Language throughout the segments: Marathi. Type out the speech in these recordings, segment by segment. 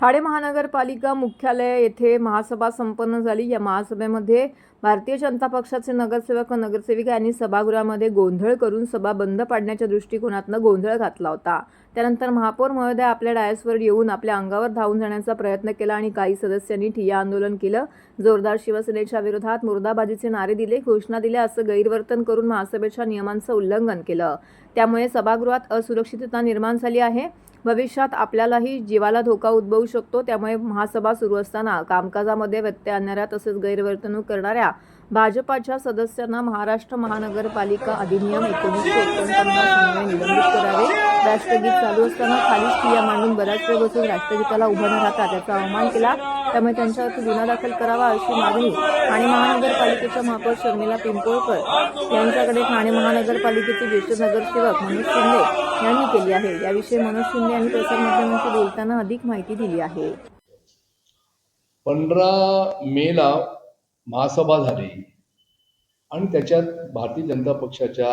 ठाणे महानगरपालिका मुख्यालय येथे महासभा संपन्न झाली। या महासभेमध्ये भारतीय जनता पक्षाचे नगरसेवक व नगरसेविका यांनी सभागृहामध्ये गोंधळ करून सभा बंद पाडण्याच्या दृष्टिकोनातून गोंधळ घातला होता। त्यानंतर महापौर महोदय आपल्या डायसवर येऊन आपल्या अंगावर धावून जाण्याचा प्रयत्न केला आणि काही सदस्यांनी ठिय्या आंदोलन केलं। जोरदार शिवसेनेच्या विरोधात मुर्दाबादीचे नारे दिले, घोषणा दिल्या, असं गैरवर्तन करून महासभेच्या नियमांचं उल्लंघन केलं। त्यामुळे सभागृहात असुरक्षितता निर्माण झाली आहे। भविष्यात आपल्यालाही जीवाला धोका उद्भवू शकतो। त्यामुळे महासभा सुरू असताना कामकाजामध्ये व्यत्यय आणणाऱ्या तसेच गैरवर्तणूक करणाऱ्या भाजपाच्या सदस्यांना महाराष्ट्र महानगरपालिका अधिनियम 1949 अन्वये निलंबित करावे। राष्ट्रगीत चालू असताना खालीच ठिय्या मांडून बराच वेळ बसून राष्ट्रगीताला उभं न राहता त्याचा अवमान केला, त्यामुळे त्यांच्यावरती गुन्हा दाखल करावा अशी मागणी ठाणे महानगरपालिकेच्या महापौर शर्मिला पिंपळकर यांच्याकडे ठाणे महानगरपालिकेचे ज्येष्ठ नगरसेवक मनोज शिंदे यांनी केली आहे। याविषयी मनोज शिंदे यांनी प्रसारमाध्यमांशी बोलताना अधिक माहिती दिली आहे। 15 मेला महासभा झाली आणि त्याच्यात भारतीय जनता पक्षाच्या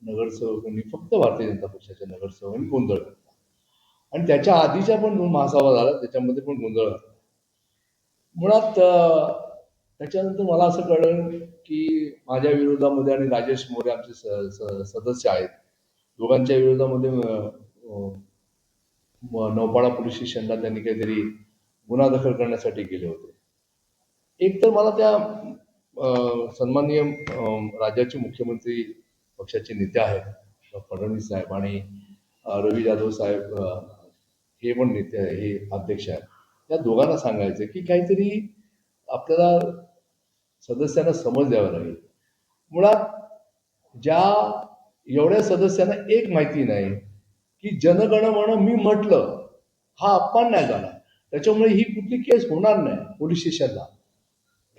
नगरसेवकांनी फक्त भारतीय जनता पक्षाच्या नगरसेवकांनी गोंधळ घातला आणि त्याच्या आधीच्या पण 2 महासभा झाल्या त्याच्यामध्ये पण गोंधळ घातला। मुळात त्याच्यानंतर मला असं कळलं की माझ्या विरोधामध्ये आणि राजेश मोरे आमचे सदस्य आहेत, दोघांच्या विरोधामध्ये नौपाडा पोलीस स्टेशनला त्यांनी काहीतरी गुन्हा दाखल करण्यासाठी गेले होते। एक तर मला त्या सन्माननीय राज्याचे मुख्यमंत्री पक्षाचे नेते आहेत फडणवीस साहेब आणि रवी जाधव साहेब हे पण नेते हे अध्यक्ष आहेत, त्या दोघांना सांगायचं की काहीतरी आपल्याला सदस्यांना समज द्यावा लागेल। मुळात ज्या एवढ्या सदस्यांना एक माहिती नाही की जनगणमन मी म्हटलं हा अपमान नाही झाला, त्याच्यामुळे ही कुठली केस होणार नाही पोलीस स्टेशनला।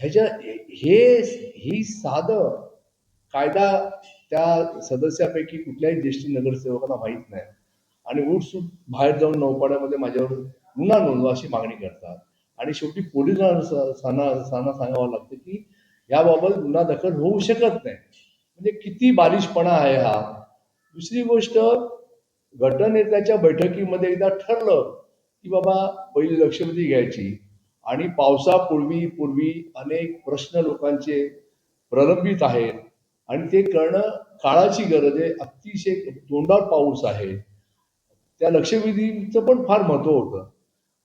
ही साधं कायदा त्या सदस्यापैकी कुठल्याही ज्येष्ठ नगरसेवकांना माहीत नाही आणि उठसूट बाहेर जाऊन नौपाड्यामध्ये माझ्यावर गुन्हा नोंदवा अशी मागणी करतात आणि शेवटी पोलिसांना सांगावं लागतं की याबाबत गुन्हा दाखल होऊ शकत नाही। म्हणजे किती बालिशपणा आहे हा। दुसरी गोष्ट, गटनेत्याच्या बैठकीमध्ये एकदा ठरलं की बाबा पहिली लक्षवेधी घ्यायची आणि पावसापूर्वी अनेक प्रश्न लोकांचे प्रलंबित आहेत आणि ते करणं काळाची गरज आहे। अतिशय तोंडावर पाऊस आहे, त्या लक्षवेधीचं पण फार महत्व होतं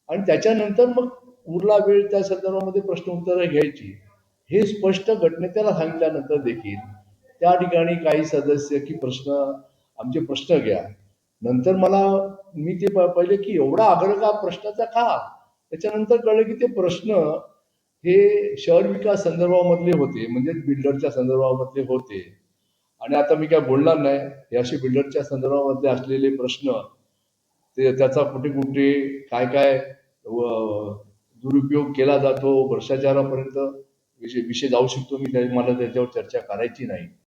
आणि त्याच्यानंतर मग उरला वेळ त्या संदर्भामध्ये प्रश्न उत्तरं घ्यायची हे स्पष्ट गटनेत्याला सांगितल्यानंतर देखील त्या ठिकाणी काही सदस्य की आमचे प्रश्न घ्या। नंतर मी ते पहिले की एवढा आग्रह का प्रश्नाचा का, त्याच्यानंतर कळलं की ते प्रश्न हे शहर विकास संदर्भामधले होते, म्हणजे बिल्डरच्या संदर्भामधले होते आणि आता मी काय बोलणार नाही, हे असे बिल्डरच्या संदर्भामधले असलेले प्रश्न ते त्याचा कुठे कुठे काय काय दुरुपयोग केला जातो, भ्रष्टाचारापर्यंत विषय जाऊ शकतो। मला त्याच्यावर चर्चा करायची नाही।